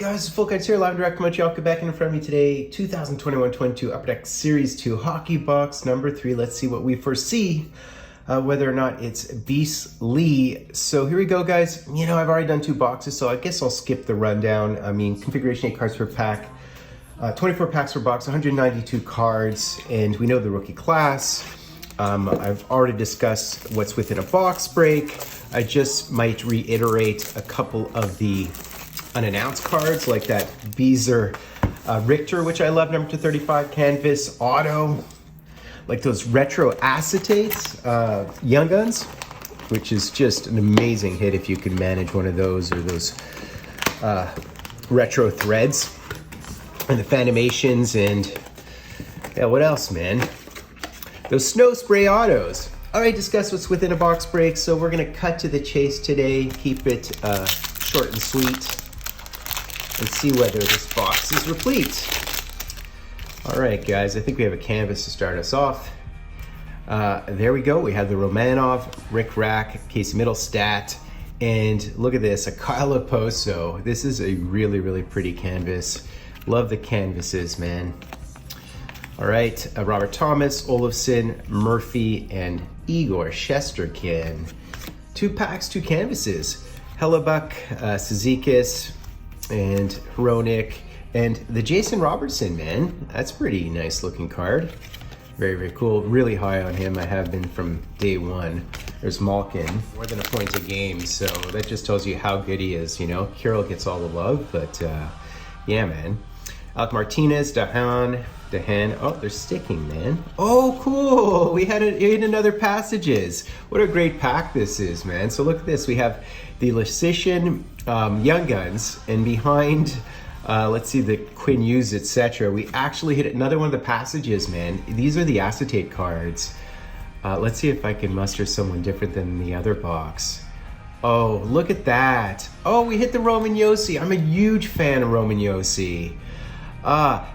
guys, Full Cuts here, live and direct from Montreal, Quebec, and in front of me today, 2021-22 Upper Deck Series 2 Hockey Box number 3. Let's see what we foresee, whether or not it's beastly. So here we go, guys. You know, I've already done 2 boxes, so I guess I'll skip the rundown. I mean, configuration 8 cards per pack, 24 packs per box, 192 cards, and we know the rookie class. I've already discussed what's within a box break. I just might reiterate a couple of the unannounced cards, like that Beezer Richter, which I love, number 235 canvas auto, like those retro acetates, Young Guns, which is just an amazing hit if you can manage one of those, or those retro threads, and the Phanimations, and yeah, what else, man? Those snow spray autos. Already discussed what's within a box break, so we're gonna cut to the chase today, keep it short and sweet, and see whether this box is replete. All right, guys, I think we have a canvas to start us off. There we go. We have the Romanov, Rick Rack, Casey Mittelstadt, and look at this, a Kyle Okposo. This is a really, really pretty canvas. Love the canvases, man. All right, Robert Thomas, Olofsson, Murphy, and Igor Shesterkin. 2 packs, 2 canvases. Hellebuck, Cizikas, and Hronik, and the Jason Robertson, man. That's a pretty nice looking card. Very, very cool. Really high on him. I have been from day one. There's Malkin, more than a point a game, so that just tells you how good he is, you know? Kirill gets all the love, but yeah, man. Alec Martinez, Dahan, oh, they're sticking, man. Oh, cool, we had it in another Passages. What a great pack this is, man. So look at this, we have the Lysician Young Guns, and behind, let's see, the Quinn Hughes, etc. We actually hit another one of the Passages, man. These are the acetate cards. Let's see if I can muster someone different than the other box. Oh, look at that. Oh, we hit the Roman Josi. I'm a huge fan of Roman Josi.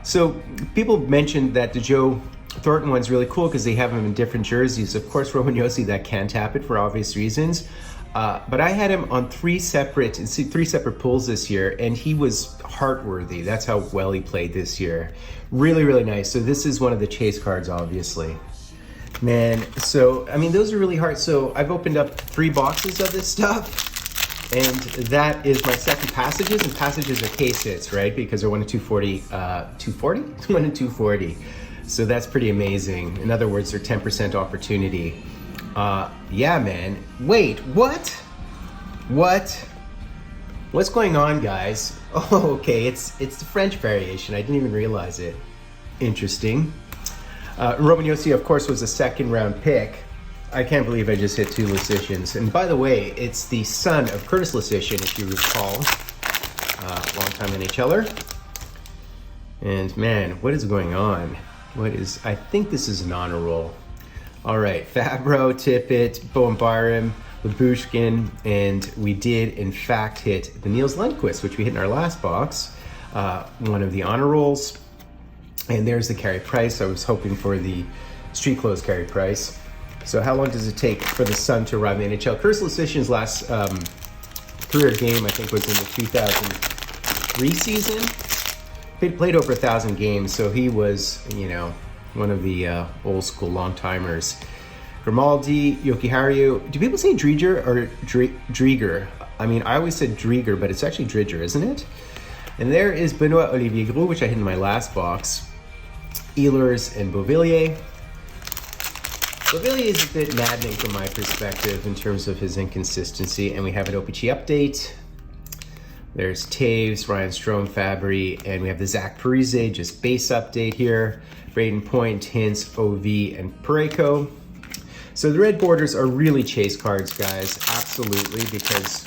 So people mentioned that the Joe Thornton one's really cool because they have them in different jerseys. Of course, Roman Josi, that can't tap it for obvious reasons. But I had him on 3 separate pulls this year, and he was heartworthy. That's how well he played this year. Really, really nice. So this is one of the chase cards, obviously. Man, so, I mean, those are really hard. So I've opened up 3 boxes of this stuff. And that is my second Passages, and Passages are case hits, right? Because they're 1 in 240, 240? 1 in 240. So that's pretty amazing. In other words, they're 10% opportunity. Yeah, man. Wait, what? What's going on, guys? Oh, okay, it's the French variation. I didn't even realize it. Interesting. Roman Josi, of course, was a 2nd round pick. I can't believe I just hit 2 Lysicians. And by the way, it's the son of Curtis Lysician, if you recall. Long-time NHLer. And man, what is going on? I think this is an honor roll. All right, Fabro, Tippett, Bowen Byram, Lyubushkin, and we did, in fact, hit the Niels Lundqvist, which we hit in our last box. One of the honor rolls. And there's the Carey Price. I was hoping for the street clothes Carey Price. So how long does it take for the Sun to arrive in the NHL? Curtis Lysician's last career game, I think, was in the 2003 season. He played over 1,000 games, so he was, you know, one of the old school long timers. Grimaldi, Jokiharju. Do people say Drieger or Drieger? I mean, I always said Drieger, but it's actually Dridger, isn't it? And there is Benoit Olivier Groulx, which I hit in my last box. Ehlers and Beauvillier. Beauvillier is a bit maddening from my perspective in terms of his inconsistency, and we have an OPG update. There's Taves, Ryan Strome, Fabry, and we have the Zach Parise, just base update here. Braden Point, Hintz, OV, and Parayko. So the red borders are really chase cards, guys, absolutely, because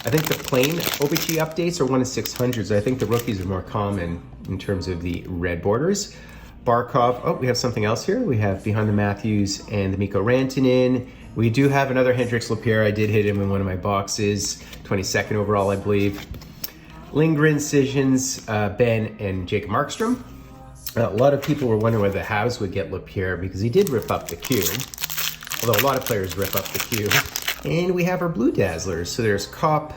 I think the plain OPG updates are 1 in 600s. I think the rookies are more common in terms of the red borders. Barkov, oh, we have something else here. We have Behind the Matthews and the Mikko Rantanen. We do have another Hendrix Lapierre. I did hit him in one of my boxes, 22nd overall, I believe. Lindgren, Sessions, Ben, and Jacob Markstrom. A lot of people were wondering whether the Habs would get Lapierre because he did rip up the queue. Although a lot of players rip up the queue. And we have our Blue Dazzlers. So there's Kopp,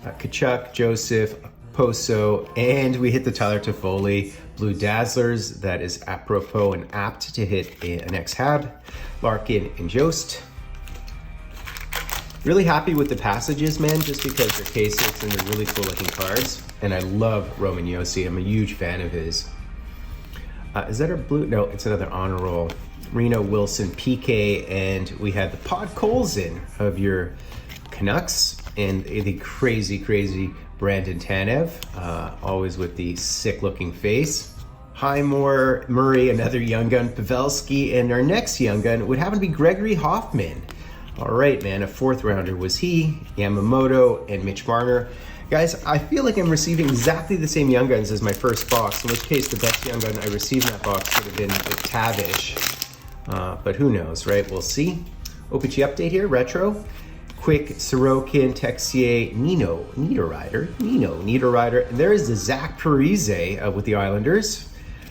Kachuk, Joseph, Poso, and we hit the Tyler Toffoli Blue Dazzlers. That is apropos and apt to hit an ex-Hab, Larkin, and Jost. Really happy with the passages, man, just because they're K6 and they're really cool looking cards. And I love Roman Josi. I'm a huge fan of his. Is that a blue? No, it's another honor roll. Reno, Wilson, PK, and we had the Podkolzin of your Canucks and the crazy, crazy Brandon Tanev, always with the sick-looking face. Highmore, Murray, another young gun, Pavelski, and our next young gun would happen to be Gregory Hoffman. All right, man, a fourth rounder was he, Yamamoto, and Mitch Marner. Guys, I feel like I'm receiving exactly the same young guns as my first box, in which case the best young gun I received in that box would have been Tavish. But who knows, right? We'll see. OPG update here, retro. Quick, Sorokin, Texier, Nino Niederreiter. And there is the Zach Parise with the Islanders.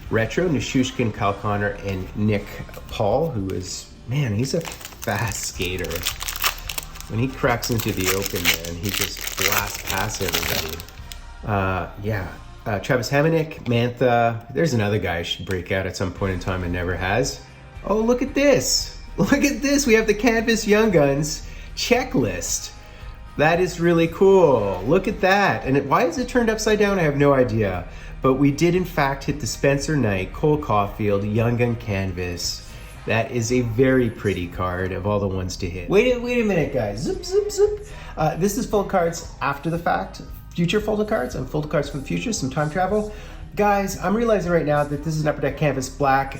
Retro, Nishushkin, Kyle Connor, and Nick Paul, who is, man, he's a fast skater. When he cracks into the open, man, he just blasts past everybody. Travis Hamonic, Mantha. There's another guy I should break out at some point in time and never has. Oh, look at this. Look at this. We have the Canvas Young Guns checklist. That is really cool. Look at that. And why is it turned upside down? I have no idea. But we did in fact hit the Spencer Knight, Cole Caulfield, Young Gun Canvas. That is a very pretty card of all the ones to hit. Wait a minute, guys. Zip, zip, zip. This is fold cards after the fact. Future folded cards and folded cards for the future, some time travel. Guys, I'm realizing right now that this is an Upper Deck Canvas Black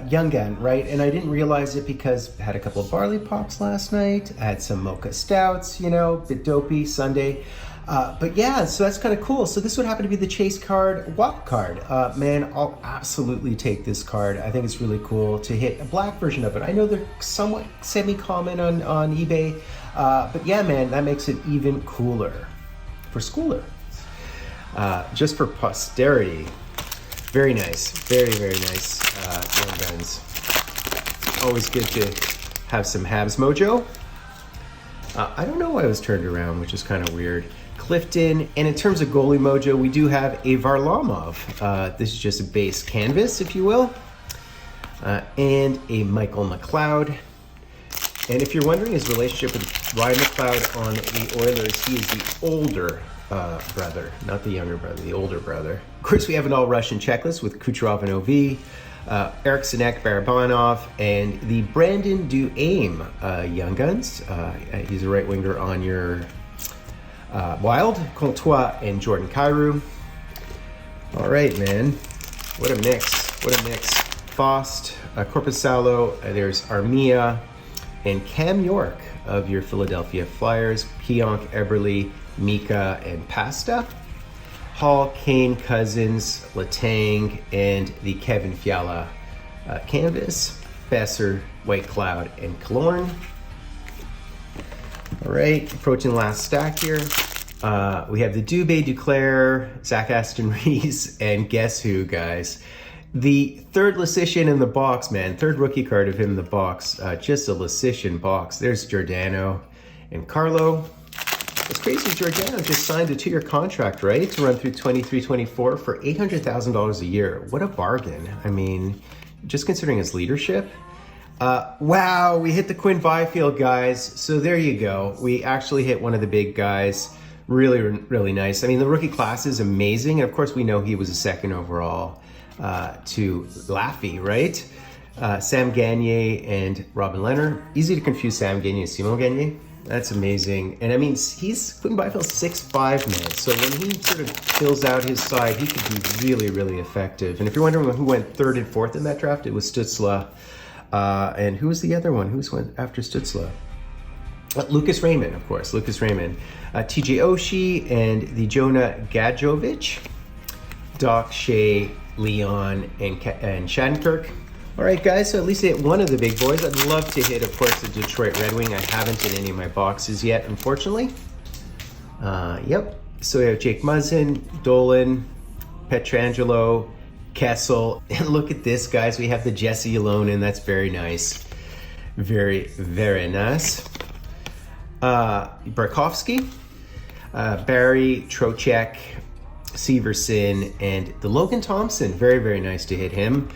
Young Gun, right? And I didn't realize it because I had a couple of Barley Pops last night. I had some Mocha Stouts, you know, bit dopey Sunday. But yeah, so that's kind of cool. So this would happen to be the Chase card, Wild card. Man, I'll absolutely take this card. I think it's really cool to hit a black version of it. I know they're somewhat semi-common on eBay, but yeah, man, that makes it even cooler for Schooler. Just for posterity. Very nice, very, very nice young guns. Always good to have some Habs mojo. I don't know why I was turned around, which is kind of weird. Clifton, and in terms of goalie mojo, we do have a Varlamov. This is just a base canvas, if you will. And a Michael McLeod. And if you're wondering his relationship with Ryan McLeod on the Oilers, he is the older brother, not the younger brother, the older brother. Of course, we have an all-Russian checklist with Kucherov and OV, Eric Sinek, Barabanov, and the Brandon Duhaime Young Guns. He's a right winger on your Wild, Comtois, and Jordan Kyrou. All right, man. What a mix. What a mix. Faust, Corpusalo, there's Armia, and Cam York of your Philadelphia Flyers, Pionk, Eberle, Mika, and Pasta. Hall, Kane, Cousins, Letang, and the Kevin Fiala canvas. Besser, White Cloud, and Killorn. All right, approaching the last stack here. We have the Dubé, Duclair, Zach Aston Reese, and guess who, guys? The third Lysician in the box, man. Third rookie card of him in the box. Just a Lysician box. There's Giordano and Carlo. It's crazy, Giordano just signed a 2-year contract, right? To run through 23-24 for $800,000 a year. What a bargain. I mean, just considering his leadership. Wow, we hit the Quinn Byfield, guys. So there you go. We actually hit one of the big guys. Really, really nice. I mean, the rookie class is amazing. And of course, we know he was a second overall to Laffy, right? Sam Gagner and Robin Leonard. Easy to confuse Sam Gagner and Simon Gagner. That's amazing. And I mean, Quinn Byfield's 6'5", man. So when he sort of fills out his side, he could be really, really effective. And if you're wondering who went 3rd and 4th in that draft, it was Stützle. And who was the other one? Who's went after Stützle? Lucas Raymond, of course. Lucas Raymond. TJ Oshie and the Jonah Gadjovic. Doc, Shea, Leon, and Shattenkirk. All right, guys, so at least I hit one of the big boys. I'd love to hit, of course, the Detroit Red Wing. I haven't in any of my boxes yet, unfortunately. Yep. So we have Jake Muzzin, Dolan, Pietrangelo, Kessel. And look at this, guys. We have the Jesse Ylonen. That's very nice. Very, very nice. Burakovsky, Barry, Trocheck, Severson, and the Logan Thompson. Very, very nice to hit him.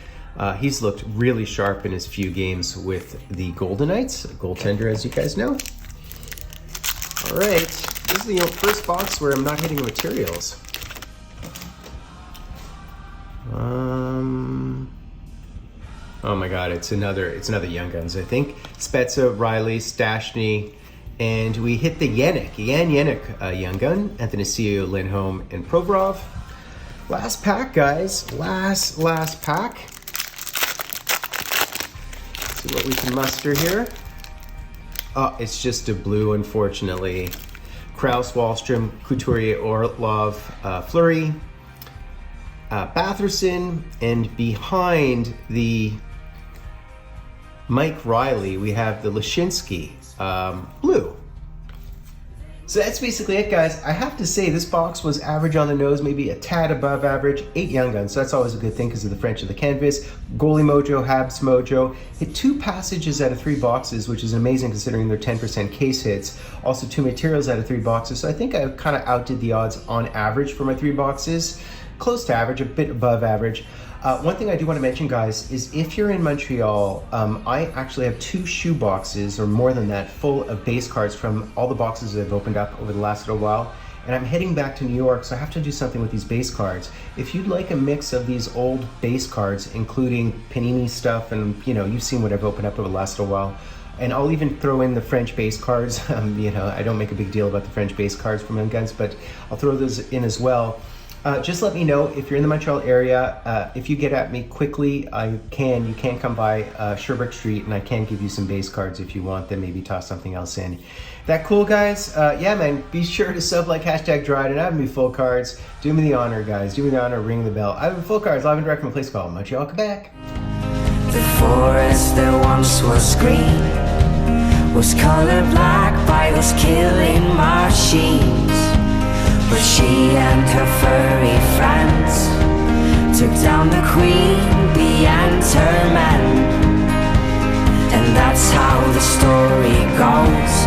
He's looked really sharp in his few games with the Golden Knights, a goaltender, as you guys know. All right, this is the first box where I'm not hitting materials. Oh my God, it's another Young Guns, I think. Spezza, Riley, Stastny, and we hit the Jan Jenik Young Gun, Athanasiou, Lindholm, and Provorov. Last pack, guys. Last pack. Let's see what we can muster here. Oh, it's just a blue, unfortunately. Kraus, Wahlstrom, Couturier, Orlov, Fleury, Batherson, and behind the Mike Riley, we have the Lashinsky blue. So that's basically it, guys. I have to say this box was average on the nose, maybe a tad above average. 8 Young Guns, so that's always a good thing because of the French of the canvas. Goalie mojo, Habs mojo. Hit 2 passages out of 3 boxes, which is amazing considering they're 10% case hits. Also 2 materials out of 3 boxes, so I think I kind of outdid the odds on average for my 3 boxes. Close to average, a bit above average. One thing I do want to mention, guys, is if you're in Montreal, I actually have 2 shoe boxes, or more than that, full of base cards from all the boxes that I've opened up over the last little while. And I'm heading back to New York, so I have to do something with these base cards. If you'd like a mix of these old base cards, including Panini stuff, and you've seen what I've opened up over the last little while, and I'll even throw in the French base cards. I don't make a big deal about the French base cards from Young Guns, but I'll throw those in as well. Just let me know if you're in the Montreal area. If you get at me quickly, you can come by Sherbrooke Street, and I can give you some base cards if you want them. Maybe toss something else in. That cool, guys? Yeah, man. Be sure to sub, like, #Dryden, and have me full cards. Do me the honor, guys. Do me the honor. Ring the bell. I have full cards live and direct from a place called Montreal, Quebec. The forest that once was green was colored black by those killing machines. But she and her furry friends took down the queen bee and her men. And that's how the story goes.